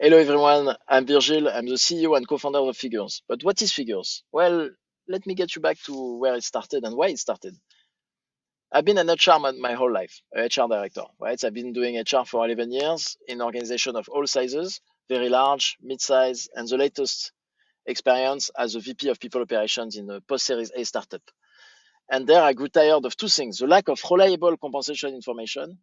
Hello everyone, I'm Virgil. I'm the CEO and co-founder of Figures. But what is Figures? Well, let me get you back to where it started and why it started. I've been an HR man my whole life, a HR director, right? I've been doing HR for 11 years in organizations of all sizes, very large, mid-size, and the latest experience as a VP of People Operations in a post-Series A startup. And there I grew tired of two things, the lack of reliable compensation information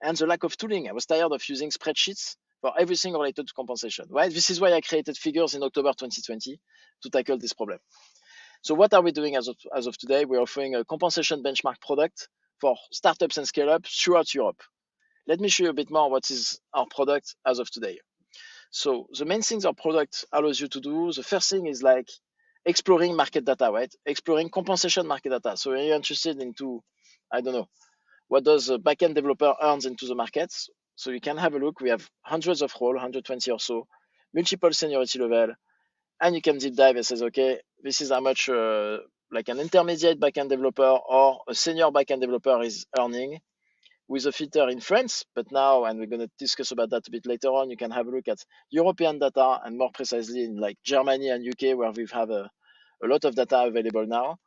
and the lack of tooling. I was tired of using spreadsheets for everything related to compensation, right? This is why I created Figures in October 2020 to tackle this problem. So what are we doing as of today? We're offering a compensation benchmark product for startups and scale-ups throughout Europe. Let me show you a bit more what is our product as of today. So the main things our product allows you to do, the first thing is like exploring market data, right? Exploring compensation market data. So you're interested into, I don't know, what does a backend developer earns into the markets? So you can have a look. We have hundreds of roles, 120 or so, multiple seniority level, and you can deep dive and says, okay, this is how much like an intermediate backend developer or a senior backend developer is earning with a filter in France. But now, and we're going to discuss about that a bit later on, you can have a look at European data and more precisely in like Germany and UK, where we have a lot of data available now.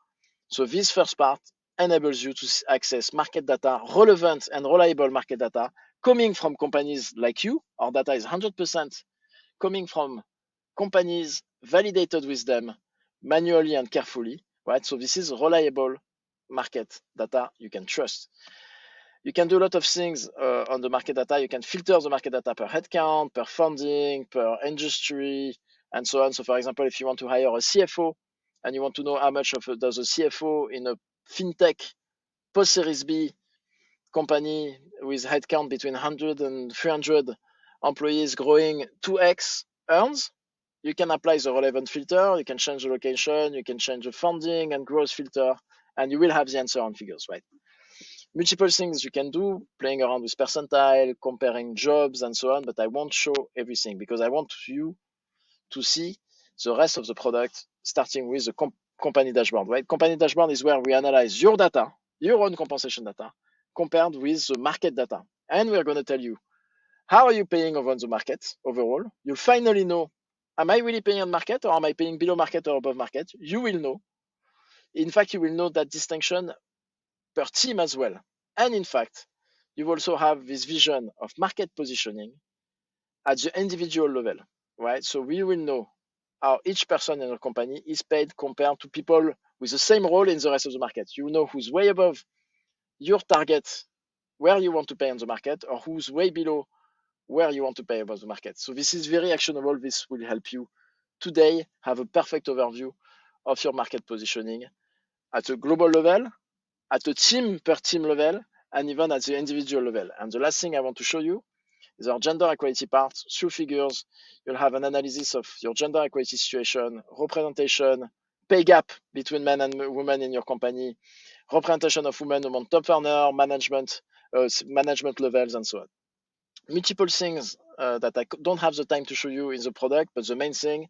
So this first part enables you to access market data, relevant and reliable market data coming from companies like you. Our data is 100% coming from companies validated with them manually and carefully, right? So this is reliable market data you can trust. You can do a lot of things on the market data. You can filter the market data per headcount, per funding, per industry, and so on. So for example, if you want to hire a CFO and you want to know how much of does a CFO in a fintech post-series B company with headcount between 100 and 300 employees growing 2x earns, you can apply the relevant filter, you can change the location, you can change the funding and growth filter, and you will have the answer on Figures, right? Multiple things you can do, playing around with percentile, comparing jobs and so on, but I won't show everything because I want you to see the rest of the product, starting with the company dashboard, right? Company dashboard is where we analyze your data, your own compensation data, compared with the market data. And we're going to tell you, how are you paying over the market overall? You'll finally know, am I really paying on market or am I paying below market or above market? You will know. In fact, you will know that distinction per team as well. And in fact, you also have this vision of market positioning at the individual level, right? So we will know how each person in a company is paid compared to people with the same role in the rest of the market. You know who's way above your target, where you want to pay on the market, or who's way below where you want to pay above the market. So this is very actionable. This will help you today have a perfect overview of your market positioning at a global level, at a team per team level, and even at the individual level. And the last thing I want to show you is our gender equality part. Through Figures, you'll have an analysis of your gender equality situation, representation, pay gap between men and women in your company, representation of women among top earner, management levels, and so on. Multiple things that I don't have the time to show you in the product, but the main thing,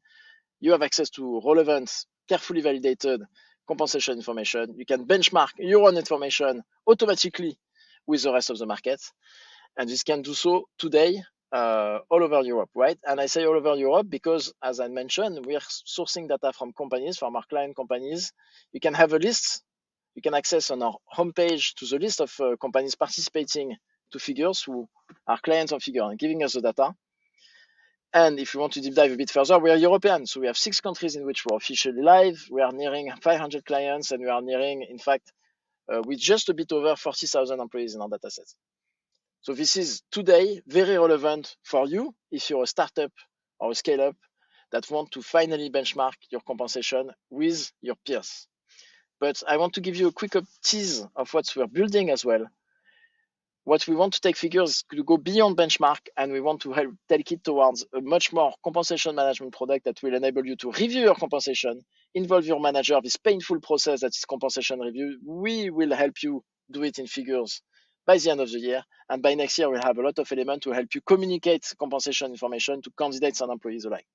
you have access to relevant, carefully validated compensation information. You can benchmark your own information automatically with the rest of the market. And this can do so today all over Europe, right? And I say all over Europe because, as I mentioned, we are sourcing data from companies, from our client companies. You can have a list. You can access on our homepage to the list of companies participating to Figures who are clients of Figures and giving us the data. And if you want to deep dive a bit further, we are European. So we have 6 countries in which we're officially live. We are nearing 500 clients, and we are nearing, in fact, with just a bit over 40,000 employees in our data set. So this is today very relevant for you if you're a startup or a scale-up that want to finally benchmark your compensation with your peers. But I want to give you a quick tease of what we're building as well. What we want to take Figures to go beyond benchmark, and we want to help take it towards a much more compensation management product that will enable you to review your compensation, involve your manager, this painful process that is compensation review. We will help you do it in Figures by the end of the year. And by next year, we'll have a lot of elements to help you communicate compensation information to candidates and employees alike.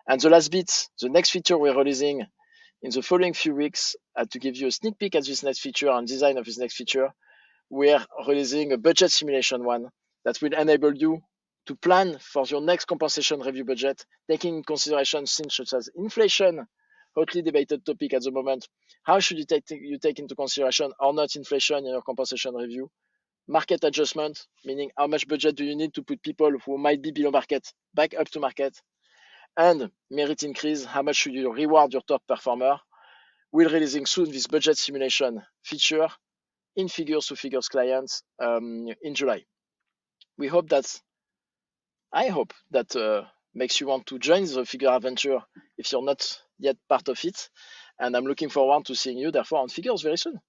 And the last bit, the next feature we're releasing in the following few weeks, to give you a sneak peek at this next feature and design of this next feature, we are releasing a budget simulation one that will enable you to plan for your next compensation review budget, taking in consideration things such as inflation, hotly debated topic at the moment. How should you take into consideration or not inflation in your compensation review? Market adjustment, meaning how much budget do you need to put people who might be below market back up to market? And merit increase, how much should you reward your top performer? We're releasing soon this budget simulation feature in Figures to Figures clients in July. I hope that makes you want to join the Figure adventure if you're not yet part of it. And I'm looking forward to seeing you, therefore, on Figures very soon.